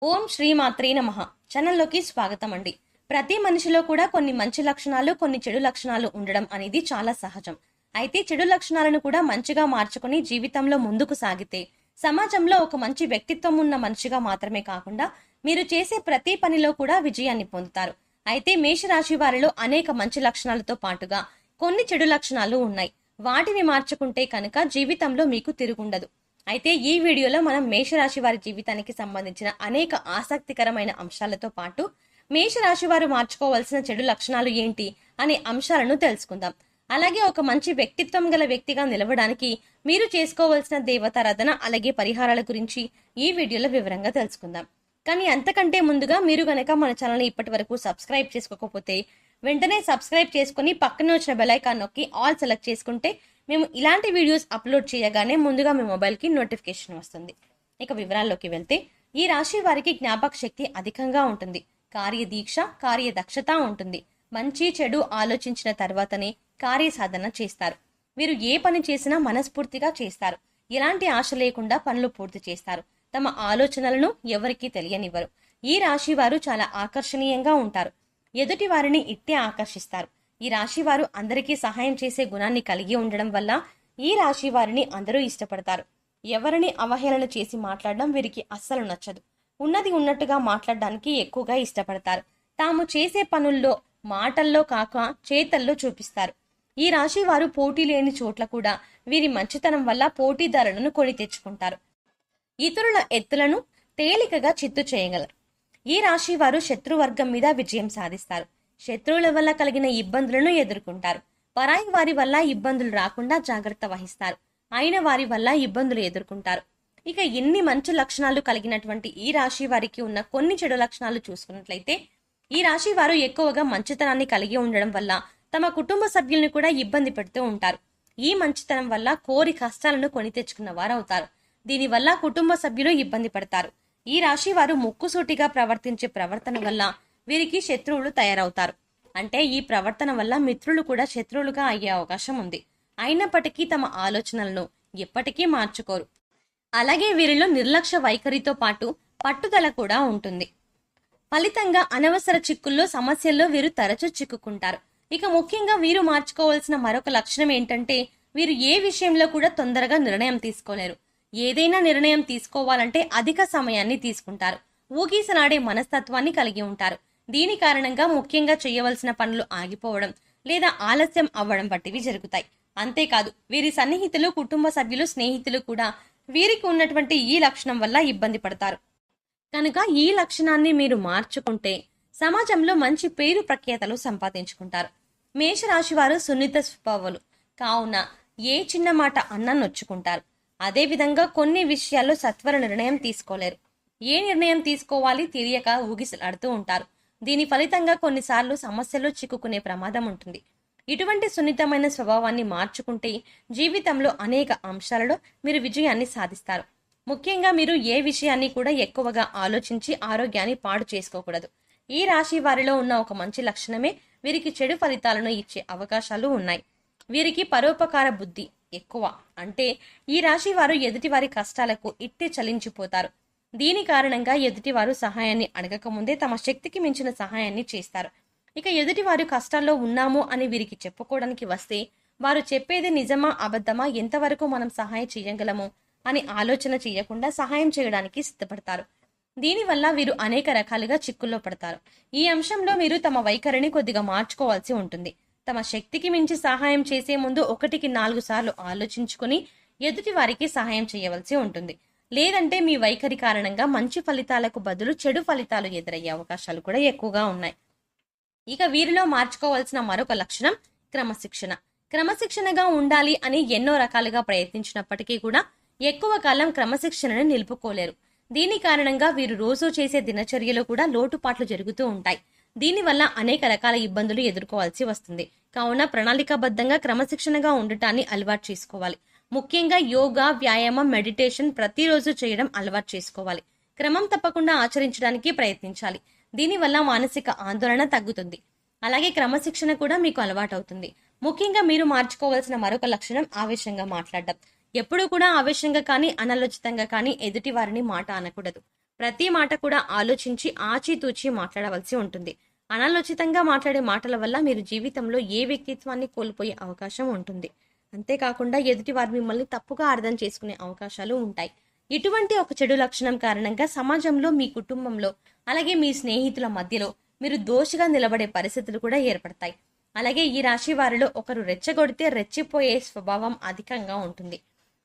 ఓం శ్రీ మాత్రే నమః. ఛానల్లోకి స్వాగతం అండి. ప్రతి మనిషిలో కూడా కొన్ని మంచి లక్షణాలు, కొన్ని చెడు లక్షణాలు ఉండడం అనేది చాలా సహజం. అయితే చెడు లక్షణాలను కూడా మంచిగా మార్చుకుని జీవితంలో ముందుకు సాగితే సమాజంలో ఒక మంచి వ్యక్తిత్వం ఉన్న మనిషిగా మాత్రమే కాకుండా మీరు చేసే ప్రతి పనిలో కూడా విజయాన్ని పొందుతారు. అయితే మేషరాశి వారిలో అనేక మంచి లక్షణాలతో పాటుగా కొన్ని చెడు లక్షణాలు ఉన్నాయి. వాటిని మార్చుకుంటే కనుక జీవితంలో మీకు తిరుగుండదు. అయితే ఈ వీడియోలో మనం మేషరాశి వారి జీవితానికి సంబంధించిన అనేక ఆసక్తికరమైన అంశాలతో పాటు మేషరాశి వారు మార్చుకోవాల్సిన చెడు లక్షణాలు ఏంటి అనే అంశాలను తెలుసుకుందాం. అలాగే ఒక మంచి వ్యక్తిత్వం గల వ్యక్తిగా నిలవడానికి మీరు చేసుకోవాల్సిన దేవతారాధన అలాగే పరిహారాల గురించి ఈ వీడియోలో వివరంగా తెలుసుకుందాం. కానీ అంతకంటే ముందుగా మీరు గనక మన ఛానల్ని ఇప్పటి వరకు సబ్స్క్రైబ్ చేసుకోకపోతే వెంటనే సబ్స్క్రైబ్ చేసుకుని పక్కన వచ్చిన బెల్ ఐకాన్ నొక్కి ఆల్ సెలెక్ట్ చేసుకుంటే మేము ఇలాంటి వీడియోస్ అప్లోడ్ చేయగానే ముందుగా మీ మొబైల్కి నోటిఫికేషన్ వస్తుంది. ఇక వివరాల్లోకి వెళ్తే ఈ రాశి వారికి జ్ఞాపక శక్తి అధికంగా ఉంటుంది. కార్యదీక్ష, కార్యదక్షత ఉంటుంది. మంచి చెడు ఆలోచించిన తర్వాతనే కార్యసాధన చేస్తారు. వీరు ఏ పని చేసినా మనస్ఫూర్తిగా చేస్తారు. ఎలాంటి ఆశ లేకుండా పనులు పూర్తి చేస్తారు. తమ ఆలోచనలను ఎవరికీ తెలియనివ్వరు. ఈ రాశి వారు చాలా ఆకర్షణీయంగా ఉంటారు. ఎదుటి వారిని ఇట్టే ఆకర్షిస్తారు. ఈ రాశి వారు అందరికీ సహాయం చేసే గుణాన్ని కలిగి ఉండడం వల్ల ఈ రాశి వారిని అందరూ ఇష్టపడతారు. ఎవరిని అవహేళన చేసి మాట్లాడడం వీరికి అస్సలు నచ్చదు. ఉన్నది ఉన్నట్టుగా మాట్లాడడానికి ఎక్కువగా ఇష్టపడతారు. తాము చేసే పనుల్లో మాటల్లో కాక చేతల్లో చూపిస్తారు. ఈ రాశి వారు పోటీ లేని చోట్ల కూడా వీరి మంచితనం వల్ల పోటీదారులను కొని తెచ్చుకుంటారు. ఇతరుల ఎత్తులను తేలికగా చిత్తు చేయగలరు. ఈ రాశి వారు శత్రువర్గం మీద విజయం సాధిస్తారు. శత్రువుల వల్ల కలిగిన ఇబ్బందులను ఎదుర్కొంటారు. పరాయి వారి వల్ల ఇబ్బందులు రాకుండా జాగ్రత్త వహిస్తారు. అయిన వారి వల్ల ఇబ్బందులు ఎదుర్కొంటారు. ఇక ఎన్ని మంచి లక్షణాలు కలిగినటువంటి ఈ రాశి వారికి ఉన్న కొన్ని చెడు లక్షణాలు చూసుకున్నట్లయితే ఈ రాశి వారు ఎక్కువగా మంచితనాన్ని కలిగి ఉండడం వల్ల తమ కుటుంబ సభ్యులను కూడా ఇబ్బంది పెడుతూ ఉంటారు. ఈ మంచితనం వల్ల కోరి కష్టాలను కొని తెచ్చుకున్న వారు అవుతారు. దీనివల్ల కుటుంబ సభ్యులు ఇబ్బంది పడతారు. ఈ రాశి వారు ముక్కుసూటిగా ప్రవర్తించే ప్రవర్తన వల్ల వీరికి శత్రువులు తయారవుతారు. అంటే ఈ ప్రవర్తన వల్ల మిత్రులు కూడా శత్రువులుగా అయ్యే అవకాశం ఉంది. అయినప్పటికీ తమ ఆలోచనలను ఎప్పటికీ మార్చుకోరు. అలాగే వీరిలో నిర్లక్ష్య వైఖరితో పాటు పట్టుదల కూడా ఉంటుంది. ఫలితంగా అనవసర చిక్కుల్లో సమస్యల్లో వీరు తరచూ చిక్కుకుంటారు. ఇక ముఖ్యంగా వీరు మార్చుకోవాల్సిన మరొక లక్షణం ఏంటంటే వీరు ఏ విషయంలో కూడా తొందరగా నిర్ణయం తీసుకోలేరు. ఏదైనా నిర్ణయం తీసుకోవాలంటే అధిక సమయాన్ని తీసుకుంటారు. ఊగిసలాడే మనస్తత్వాన్ని కలిగి ఉంటారు. దీని కారణంగా ముఖ్యంగా చేయవలసిన పనులు ఆగిపోవడం లేదా ఆలస్యం అవ్వడం వంటివి జరుగుతాయి. అంతేకాదు వీరి సన్నిహితులు, కుటుంబ సభ్యులు, స్నేహితులు కూడా వీరికి ఉన్నటువంటి ఈ లక్షణం వల్ల ఇబ్బంది పడతారు. కనుక ఈ లక్షణాన్ని మీరు మార్చుకుంటే సమాజంలో మంచి పేరు ప్రఖ్యాతలు సంపాదించుకుంటారు. మేషరాశి వారు సున్నిత స్వభావాలు కావున ఏ చిన్న మాట అన్నా నొచ్చుకుంటారు. అదేవిధంగా కొన్ని విషయాల్లో సత్వర నిర్ణయం తీసుకోలేరు. ఏ నిర్ణయం తీసుకోవాలి తెలియక ఊగిసలాడుతూ ఉంటారు. దీని ఫలితంగా కొన్నిసార్లు సమస్యలో చిక్కుకునే ప్రమాదం ఉంటుంది. ఇటువంటి సున్నితమైన స్వభావాన్ని మార్చుకుంటే జీవితంలో అనేక అంశాలలో మీరు విజయాన్ని సాధిస్తారు. ముఖ్యంగా మీరు ఏ విషయాన్ని కూడా ఎక్కువగా ఆలోచించి ఆరోగ్యాన్ని పాడు చేసుకోకూడదు. ఈ రాశి వారిలో ఉన్న ఒక మంచి లక్షణమే వీరికి చెడు ఫలితాలను ఇచ్చే అవకాశాలు ఉన్నాయి. వీరికి పరోపకార బుద్ధి ఎక్కువ. అంటే ఈ రాశి వారు ఎదుటివారి కష్టాలకు ఇట్టే చలించిపోతారు. దీని కారణంగా ఎదుటివారు సహాయాన్ని అడగకముందే తమ శక్తికి మించిన సహాయాన్ని చేస్తారు. ఇక ఎదుటివారు కష్టాల్లో ఉన్నాము అని వీరికి చెప్పుకోవడానికి వస్తే వారు చెప్పేది నిజమా అబద్ధమా, ఎంతవరకు మనం సహాయం చేయగలము అని ఆలోచన చేయకుండా సహాయం చేయడానికి సిద్ధపడతారు. దీనివల్ల వీరు అనేక రకాలుగా చిక్కుల్లో పడతారు. ఈ అంశంలో మీరు తమ వైఖరిని కొద్దిగా మార్చుకోవాల్సి ఉంటుంది. తమ శక్తికి మించి సహాయం చేసే ముందు 1కి 4 సార్లు ఆలోచించుకుని ఎదుటి వారికి సహాయం చేయవలసి ఉంటుంది. లేదంటే మీ వైఖరి కారణంగా మంచి ఫలితాలకు బదులు చెడు ఫలితాలు ఎదురయ్యే అవకాశాలు కూడా ఎక్కువగా ఉన్నాయి. ఇక వీరిలో మార్చుకోవాల్సిన మరొక లక్షణం క్రమశిక్షణ. క్రమశిక్షణగా ఉండాలి అని ఎన్నో రకాలుగా ప్రయత్నించినప్పటికీ కూడా ఎక్కువ కాలం క్రమశిక్షణను నిలుపుకోలేరు. దీని కారణంగా వీరు రోజు చేసే దినచర్యలో కూడా లోటుపాట్లు జరుగుతూ ఉంటాయి. దీనివల్ల అనేక రకాల ఇబ్బందులు ఎదుర్కోవాల్సి వస్తుంది. కావున ప్రణాళికాబద్ధంగా క్రమశిక్షణగా ఉండటాన్ని అలవాటు చేసుకోవాలి. ముఖ్యంగా యోగా, వ్యాయామం, మెడిటేషన్ ప్రతిరోజు చేయడం అలవాటు చేసుకోవాలి. క్రమం తప్పకుండా ఆచరించడానికి ప్రయత్నించాలి. దీనివల్ల మానసిక ఆందోళన తగ్గుతుంది. అలాగే క్రమశిక్షణ కూడా మీకు అలవాటు అవుతుంది. ముఖ్యంగా మీరు మార్చుకోవాల్సిన మరొక లక్షణం ఆవేశంగా మాట్లాడడం. ఎప్పుడూ కూడా ఆవేశంగా కానీ అనాలోచితంగా కానీ ఎదుటి వారిని మాట అనకూడదు. ప్రతి మాట కూడా ఆలోచించి ఆచితూచి మాట్లాడవలసి ఉంటుంది. అనాలోచితంగా మాట్లాడే మాటల వల్ల మీరు జీవితంలో ఏ వ్యక్తిత్వాన్ని కోల్పోయే అవకాశం ఉంటుంది. అంతేకాకుండా ఎదుటి వారు మిమ్మల్ని తప్పుగా అర్థం చేసుకునే అవకాశాలు ఉంటాయి. ఇటువంటి ఒక చెడు లక్షణం కారణంగా సమాజంలో, మీ కుటుంబంలో, అలాగే మీ స్నేహితుల మధ్యలో మీరు దోషిగా నిలబడే పరిస్థితులు కూడా ఏర్పడతాయి. అలాగే ఈ రాశి వారిలో ఒకరు రెచ్చగొడితే రెచ్చిపోయే స్వభావం అధికంగా ఉంటుంది.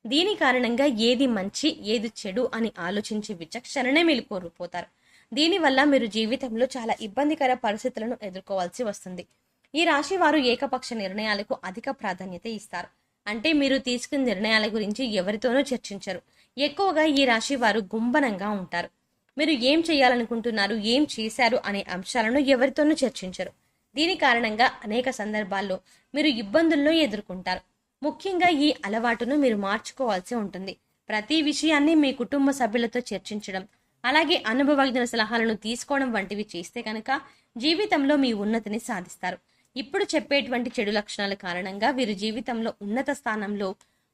దీని కారణంగా ఏది మంచి ఏది చెడు అని ఆలోచించి విచక్షణనే మెలిపోతారు. దీనివల్ల మీరు జీవితంలో చాలా ఇబ్బందికర పరిస్థితులను ఎదుర్కోవాల్సి వస్తుంది. ఈ రాశి వారు ఏకపక్ష నిర్ణయాలకు అధిక ప్రాధాన్యత ఇస్తారు. అంటే మీరు తీసుకున్న నిర్ణయాల గురించి ఎవరితోనూ చర్చించరు. ఎక్కువగా ఈ రాశి వారు గుంబనంగా ఉంటారు. మీరు ఏం చేయాలనుకుంటున్నారు, ఏం చేశారు అనే అంశాలను ఎవరితోనూ చర్చించరు. దీని కారణంగా అనేక సందర్భాల్లో మీరు ఇబ్బందులను ఎదుర్కొంటారు. ముఖ్యంగా ఈ అలవాటును మీరు మార్చుకోవాల్సి ఉంటుంది. ప్రతి విషయాన్ని మీ కుటుంబ సభ్యులతో చర్చించడం, అలాగే అనుభవజ్ఞుల సలహాలను తీసుకోవడం వంటివి చేస్తే కనుక జీవితంలో మీ ఉన్నతిని సాధిస్తారు. ఇప్పుడు చెప్పేటువంటి చెడు లక్షణాల కారణంగా వీరు జీవితంలో ఉన్నత స్థానంలో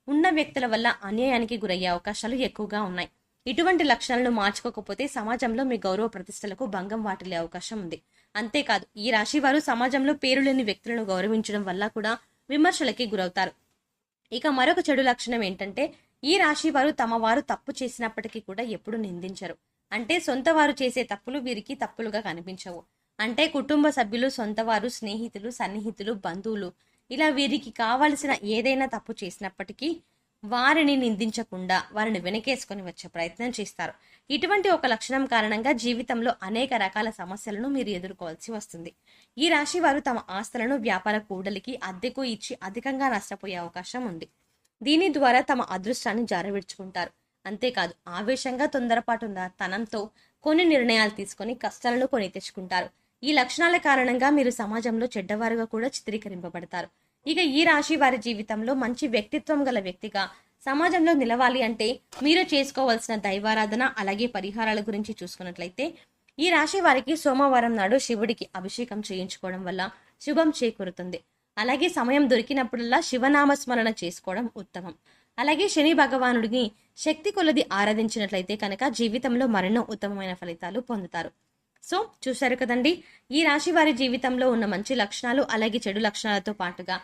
ఉన్న వ్యక్తుల వల్ల అన్యాయానికి గురయ్యే అవకాశాలు ఎక్కువగా ఉన్నాయి. ఇటువంటి లక్షణాలను మార్చుకోకపోతే సమాజంలో మీ గౌరవ ప్రతిష్టలకు భంగం వాటిల్లే అవకాశం ఉంది. అంతేకాదు, ఈ రాశి వారు సమాజంలో పేరు లేని వ్యక్తులను గౌరవించడం వల్ల కూడా విమర్శలకి గురవుతారు. ఇక మరొక చెడు లక్షణం ఏంటంటే, ఈ రాశి వారు తమ వారు తప్పు చేసినప్పటికీ కూడా ఎప్పుడు నిందించరు. అంటే సొంత వారు చేసే తప్పులు వీరికి తప్పులుగా కనిపించవు. అంటే కుటుంబ సభ్యులు, సొంతవారు, స్నేహితులు, సన్నిహితులు, బంధువులు ఇలా వీరికి కావలసిన ఏదైనా తప్పు చేసినప్పటికీ వారిని నిందించకుండా వారిని వెనకేసుకొని వచ్చే ప్రయత్నం చేస్తారు. ఇటువంటి ఒక లక్షణం కారణంగా జీవితంలో అనేక రకాల సమస్యలను మీరు ఎదుర్కోవాల్సి వస్తుంది. ఈ రాశి వారు తమ ఆస్తులను వ్యాపార కూడలికి అద్దెకు ఇచ్చి అధికంగా నష్టపోయే అవకాశం ఉంది. దీని ద్వారా తమ అదృష్టాన్ని జారవిడ్చుకుంటారు. అంతేకాదు, ఆవేశంగా తొందరపాటు తనంతో కొన్ని నిర్ణయాలు తీసుకొని కష్టాలను కొని తెచ్చుకుంటారు. ఈ లక్షణాల కారణంగా మీరు సమాజంలో చెడ్డవారుగా కూడా చిత్రీకరింపబడతారు. ఇక ఈ రాశి వారి జీవితంలో మంచి వ్యక్తిత్వం గల వ్యక్తిగా సమాజంలో నిలవాలి అంటే మీరు చేసుకోవాల్సిన దైవారాధన అలాగే పరిహారాల గురించి చూసుకున్నట్లయితే, ఈ రాశి వారికి సోమవారం నాడు శివుడికి అభిషేకం చేయించుకోవడం వల్ల శుభం చేకూరుతుంది. అలాగే సమయం దొరికినప్పుడల్లా శివనామ స్మరణ చేసుకోవడం ఉత్తమం. అలాగే శని భగవానుడిని శక్తి కొలది ఆరాధించినట్లయితే కనుక జీవితంలో మరెన్నో ఉత్తమమైన ఫలితాలు పొందుతారు. సో చూశారు కదండి, ఈ రాశి వారి జీవితంలో ఉన్న మంచి లక్షణాలు అలాగే చెడు లక్షణాలతో పాటుగా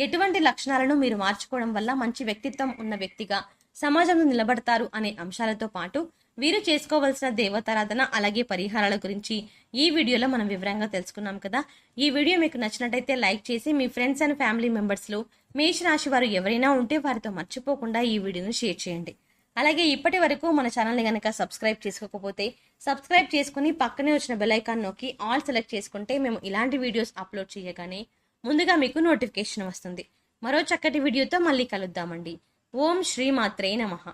ఎటువంటి లక్షణాలను మీరు మార్చుకోవడం వల్ల మంచి వ్యక్తిత్వం ఉన్న వ్యక్తిగా సమాజంలో నిలబడతారు అనే అంశాలతో పాటు వీరు చేసుకోవాల్సిన దేవతారాధన అలాగే పరిహారాల గురించి ఈ వీడియోలో మనం వివరంగా తెలుసుకున్నాం కదా. ఈ వీడియో మీకు నచ్చినట్టయితే లైక్ చేసి మీ ఫ్రెండ్స్ అండ్ ఫ్యామిలీ మెంబర్స్లో మేష రాశి వారు ఎవరైనా ఉంటే వారితో మర్చిపోకుండా ఈ వీడియోను షేర్ చేయండి. అలాగే ఇప్పటి వరకు మన ఛానల్ని కనుక సబ్స్క్రైబ్ చేసుకోకపోతే సబ్స్క్రైబ్ చేసుకుని పక్కనే వచ్చిన బెల్ ఐకాన్ నొక్కి ఆల్ సెలెక్ట్ చేసుకుంటే మేము ఇలాంటి వీడియోస్ అప్లోడ్ చేయగానే ముందుగా మీకు నోటిఫికేషన్ వస్తుంది. మరో చక్కటి వీడియోతో మళ్ళీ కలుద్దామండి. ఓం శ్రీ మాత్రే నమః.